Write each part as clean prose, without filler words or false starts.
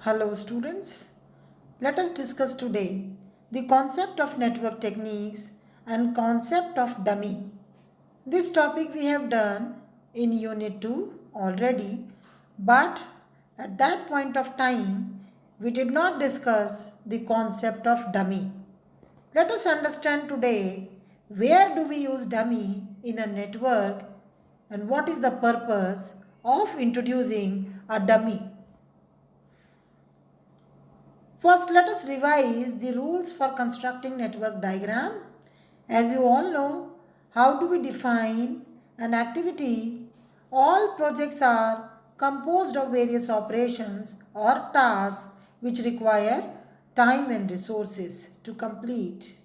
Hello students, let us discuss today the concept of network techniques and concept of dummy. This topic we have done in unit 2 already, but at that point of time we did not discuss the concept of dummy. Let us understand today where do we use dummy in a network and what is the purpose of introducing a dummy. First, let us revise the rules for constructing network diagram. As you all know, how do we define an activity? All projects are composed of various operations or tasks which require time and resources to complete.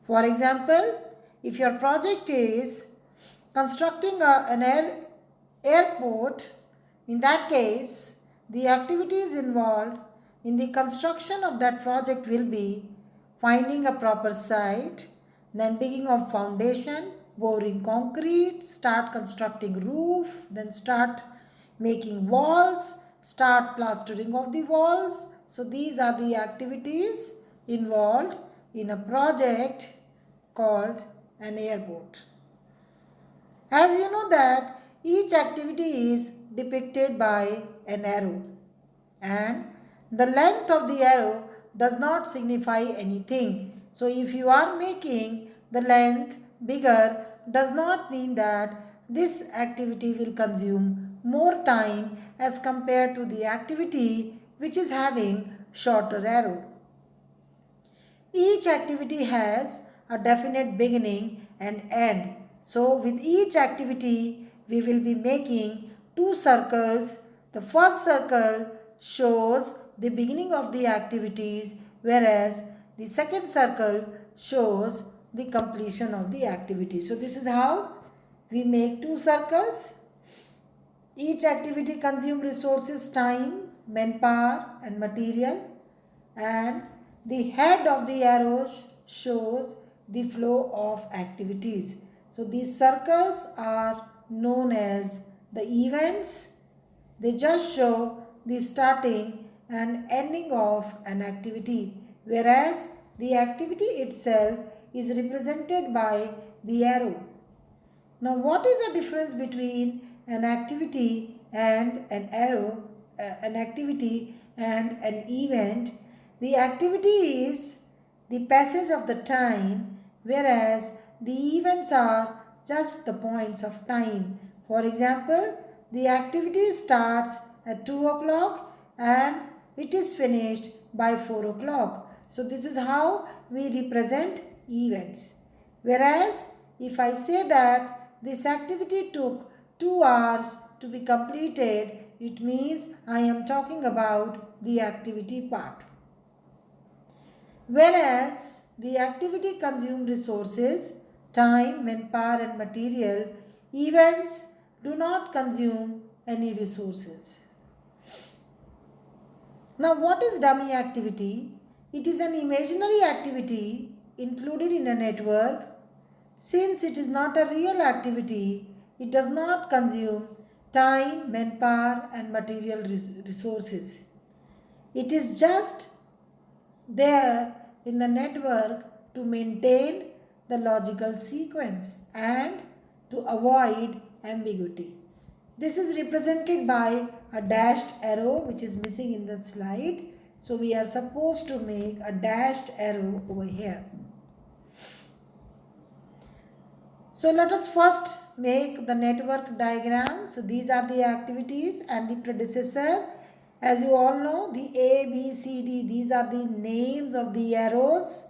For example, if your project is constructing an airport, in that case, the activities involved in the construction of that project will be finding a proper site, then digging of foundation, pouring concrete, start constructing roof, then start making walls, start plastering of the walls. So these are the activities involved in a project called an airport. As you know that each activity is depicted by an arrow and the length of the arrow does not signify anything. So if you are making the length bigger does not mean that this activity will consume more time as compared to the activity which is having shorter arrow. Each activity has a definite beginning and end. So with each activity we will be making two circles. The first circle shows the beginning of the activities, whereas the second circle shows the completion of the activity. So this is how we make two circles. Each activity consumes resources, time, manpower and material, and the head of the arrows shows the flow of activities. So these circles are known as the events. They just show the starting and ending of an activity, whereas the activity itself is represented by the arrow. Now what is the difference between an activity and an arrow, an activity and an event? The activity is the passage of the time, whereas the events are just the points of time. For example, the activity starts at 2 o'clock and it is finished by 4 o'clock. So this is how we represent events. Whereas if I say that this activity took 2 hours to be completed, it means I am talking about the activity part. Whereas the activity consumed resources, time, manpower and material, events do not consume any resources. Now what is dummy activity? It is an imaginary activity included in a network. Since it is not a real activity, it does not consume time, manpower and material resources. It is just there in the network to maintain the logical sequence and to avoid ambiguity. This is represented by a dashed arrow which is missing in the slide. So we are supposed to make a dashed arrow over here. So let us first make the network diagram. So these are the activities and the predecessor. As you all know, the A, B, C, D, these are the names of the arrows.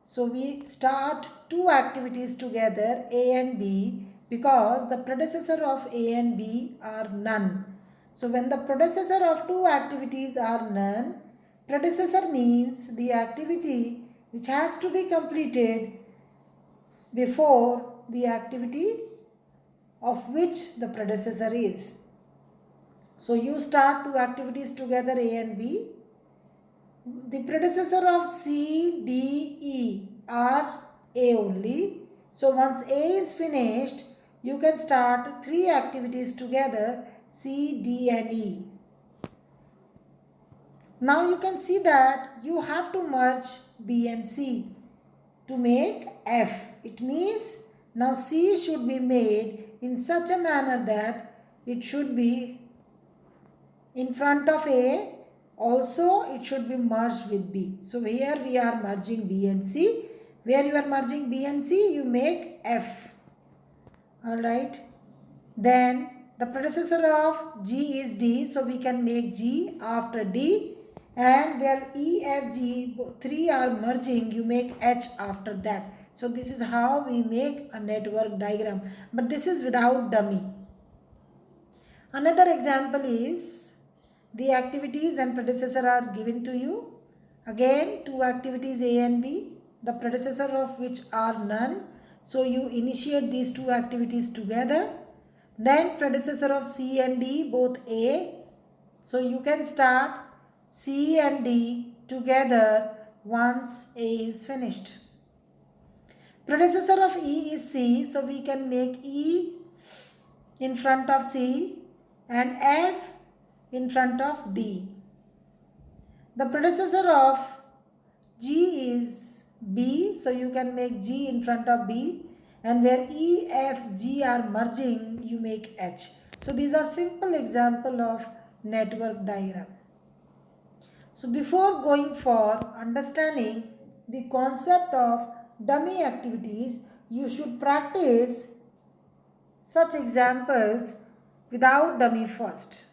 So we start two activities together, A and B, because the predecessor of A and B are none. So when the predecessor of two activities are none, predecessor means the activity which has to be completed before the activity of which the predecessor is. So you start two activities together, A and B. The predecessor of C, D, E are A only. So once A is finished, you can start three activities together, C, D and E. Now you can see that you have to merge B and C to make F. It means now C should be made in such a manner that it should be in front of A. Also, it should be merged with B. So here we are merging B and C. Where you are merging B and C, you make F. Alright. Then the predecessor of G is D. So we can make G after D. And where E, F, G, 3 are merging, you make H after that. So this is how we make a network diagram. But this is without dummy. Another example is the activities and predecessor are given to you. Again, two activities A and B, the predecessor of which are none. So you initiate these two activities together. Then predecessor of C and D, both A. So you can start C and D together once A is finished. Predecessor of E is C. So we can make E in front of C and F in front of D. The predecessor of G is B, so you can make G in front of B, and where E, F, G are merging, you make H. So these are simple example of network diagram. So before going for understanding the concept of dummy activities, you should practice such examples without dummy first.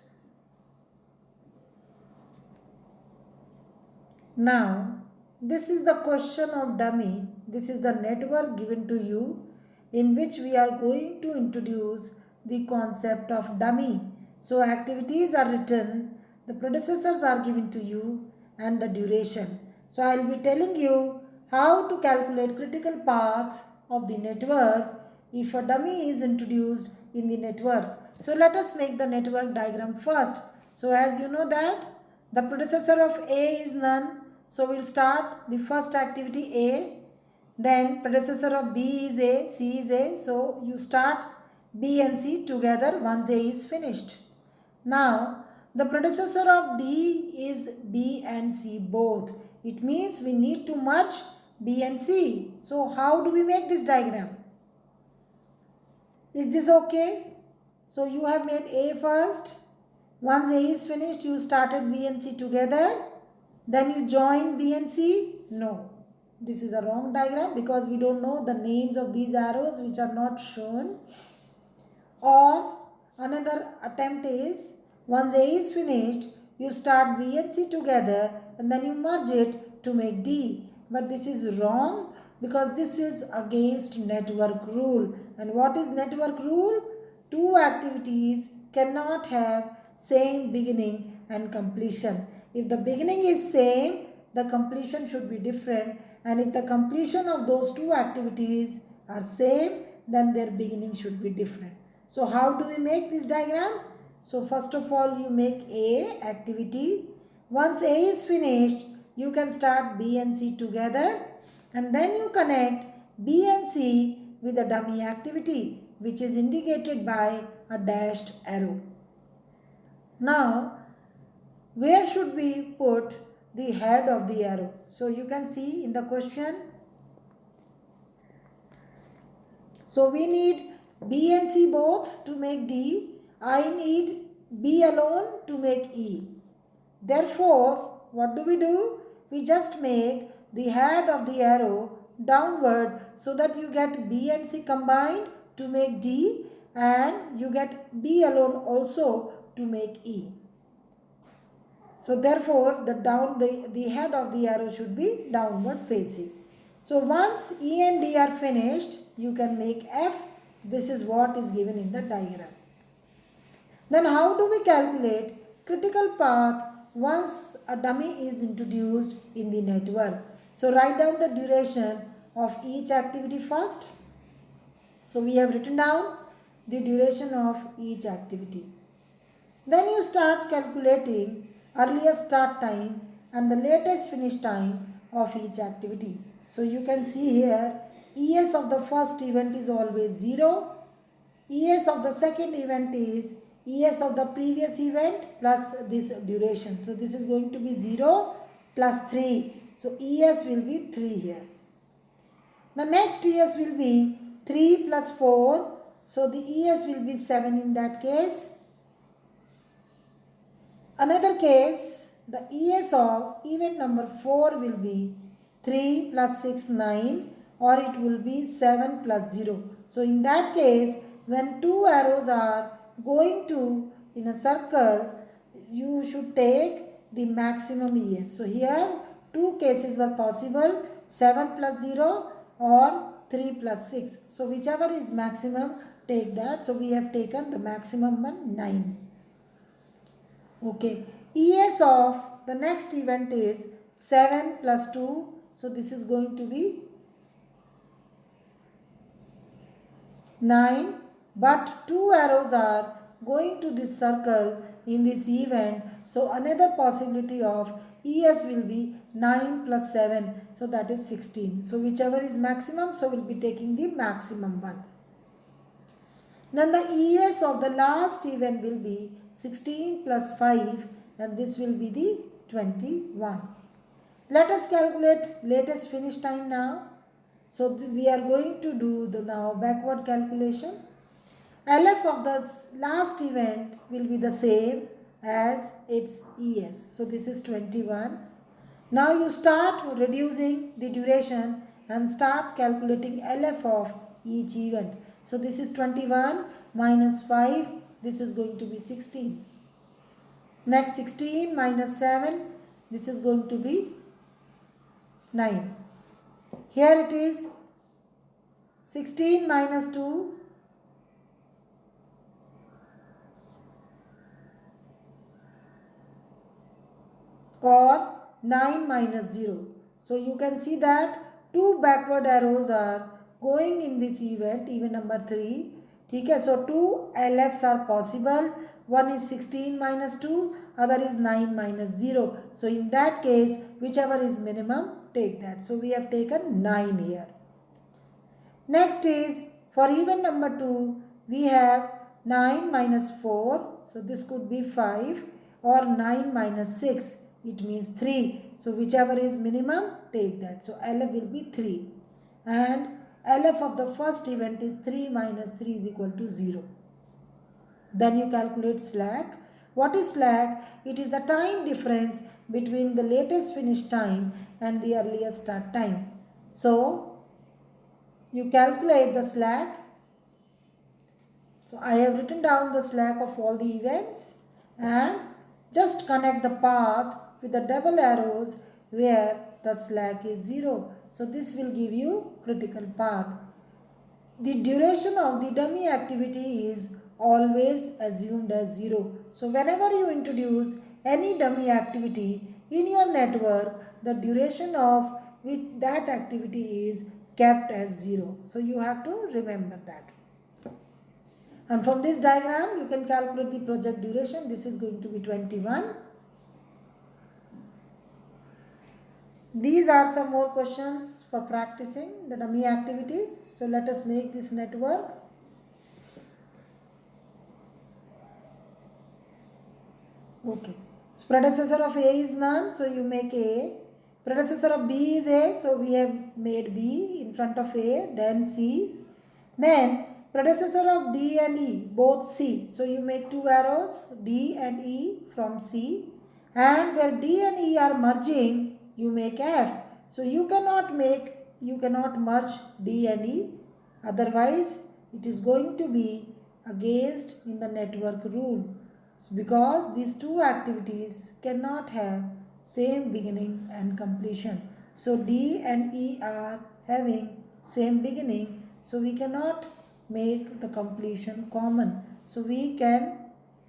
Now, this is the question of dummy. This is the network given to you in which we are going to introduce the concept of dummy. So, activities are written, the predecessors are given to you and the duration. So, I will be telling you how to calculate critical path of the network if a dummy is introduced in the network. So, let us make the network diagram first. So, as you know that the predecessor of A is none. So we'll start the first activity A. Then predecessor of B is A, C is A. So you start B and C together once A is finished. Now the predecessor of D is B and C both. It means we need to merge B and C. So how do we make this diagram? Is this okay? So you have made A first. Once A is finished, you started B and C together. Then you join B and C? No. This is a wrong diagram because we don't know the names of these arrows which are not shown. Or another attempt is, once A is finished, you start B and C together and then you merge it to make D. But this is wrong because this is against network rule. And what is network rule? Two activities cannot have same beginning and completion. If the beginning is same, the completion should be different, and if the completion of those two activities are same, then their beginning should be different. So how do we make this diagram? So first of all, you make A activity. Once A is finished, you can start B and C together, and then you connect B and C with a dummy activity which is indicated by a dashed arrow. Now, where should we put the head of the arrow? So you can see in the question. So we need B and C both to make D. I need B alone to make E. Therefore, what do? We just make the head of the arrow downward so that you get B and C combined to make D, and you get B alone also to make E. So therefore, the head of the arrow should be downward facing. So once E and D are finished, you can make F. This is what is given in the diagram. Then how do we calculate critical path once a dummy is introduced in the network? So write down the duration of each activity first. So we have written down the duration of each activity. Then you start calculating earliest start time and the latest finish time of each activity. So you can see here, ES of the first event is always 0. ES of the second event is ES of the previous event plus this duration. So this is going to be 0 plus 3. So ES will be 3 here. The next ES will be 3 plus 4. So the ES will be 7 in that case. Another case, the ES of event number 4 will be 3 plus 6, 9, or it will be 7 plus 0. So in that case, when two arrows are going to in a circle, you should take the maximum ES. So here two cases were possible, 7 plus 0 or 3 plus 6. So whichever is maximum, take that. So we have taken the maximum one, 9. Okay, ES of the next event is 7 plus 2. So this is going to be 9. But two arrows are going to this circle in this event. So another possibility of ES will be 9 plus 7. So that is 16. So whichever is maximum, so we'll be taking the maximum one. Then the ES of the last event will be 16 plus 5, and this will be the 21. Let us calculate latest finish time now. So we are going to do the now backward calculation. LF of the last event will be the same as its ES. So this is 21. Now you start reducing the duration and start calculating LF of each event. So this is 21 minus 5. This is going to be 16. Next 16 minus 7. This is going to be 9. Here it is 16 minus 2. Or 9 minus 0. So you can see that two backward arrows are going in this event number 3. Okay, so two LFs are possible. One is 16 minus 2, other is 9 minus 0. So in that case, whichever is minimum, take that. So we have taken 9 here. Next is for event number 2, we have 9 minus 4. So this could be 5, or 9 minus 6. It means 3. So whichever is minimum, take that. So LF will be 3. And LF of the first event is 3 minus 3 is equal to 0. Then you calculate slack. What is slack? It is the time difference between the latest finish time and the earliest start time. So you calculate the slack. So I have written down the slack of all the events, and just connect the path with the double arrows where the slack is 0. So this will give you critical path. The duration of the dummy activity is always assumed as 0. So whenever you introduce any dummy activity in your network, the duration of which that activity is kept as 0. So you have to remember that. And from this diagram, you can calculate the project duration. This is going to be 21. These are some more questions for practicing the dummy activities. So let us make this network. Okay. So predecessor of A is none. So you make A. Predecessor of B is A. So we have made B in front of A. Then C. Then predecessor of D and E, both C. So you make two arrows, D and E from C. And where D and E are merging, you make F. So you cannot merge D and E. Otherwise, it is going to be against in the network rule. Because these two activities cannot have same beginning and completion. So D and E are having same beginning. So we cannot make the completion common. So we can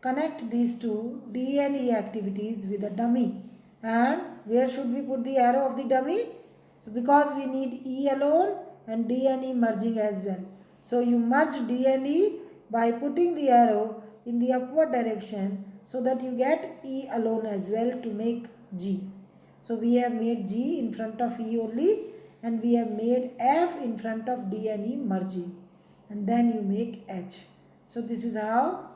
connect these two D and E activities with a dummy. And where should we put the arrow of the dummy? So because we need E alone and D and E merging as well. So you merge D and E by putting the arrow in the upward direction so that you get E alone as well to make G. So we have made G in front of E only, and we have made F in front of D and E merging. And then you make H. So this is how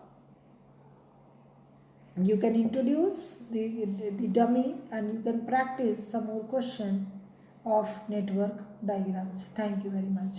You can introduce the dummy and you can practice some more question of network diagrams. Thank you very much.